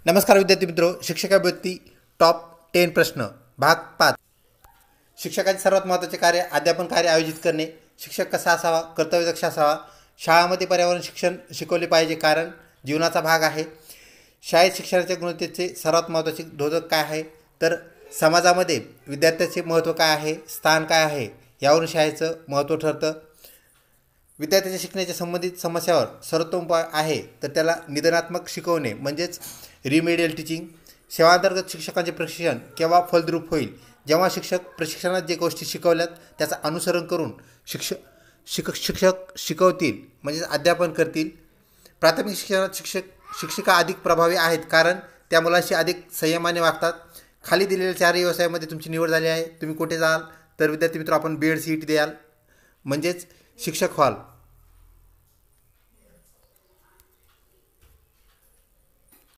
नमस्कार विद्यार्थी मित्रों, शिक्षकाभोवती टॉप 10 प्रश्न भाग 5। शिक्षकाचे सर्वात महत्त्वाचे कार्य अध्यापन कार्य आयोजित करणे। शिक्षक कसा असावा, कर्तव्यदक्ष असावा। शाळामध्ये पर्यावरण शिक्षण शिकवले पाहिजे कारण जीवनाचा भाग आहे। शाळेत शिक्षणाच्या गुणवत्तेचे सर्वात महत्त्वाचे द्योतक काय आहे, तर समाजामध्ये विद्यार्थ्याचे महत्त्व काय आहे, स्थान काय आहे, यावरून शाळेचं महत्त्व ठरतं। विद्यार्थ्याच्या शिकण्याच्या संबंधित समस्यावर सर्वोत्तम उपाय आहे तर त्याला निदानात्मक शिकवणे म्हणजेच रिमेडियल टीचिंग। सेवांतर्गत शिक्षकांचे प्रशिक्षण केव्हा फलद्रूप होईल, जेव्हा शिक्षक प्रशिक्षणात जे गोष्टी शिकवल्यात त्याचं अनुसरण करून शिक्षक शिकवतील म्हणजेच अध्यापन करतील। प्राथमिक शिक्षणात शिक्षिका अधिक प्रभावी आहेत कारण त्या मुलांशी अधिक संयमाने वागतात। खाली दिलेल्या 4 व्यवसायामध्ये तुमची निवड झाली आहे। तुम्ही कुठे जाल तर विद्यार्थी मित्र आपण BEd CET द्याल म्हणजेच शिक्षक व्हाल।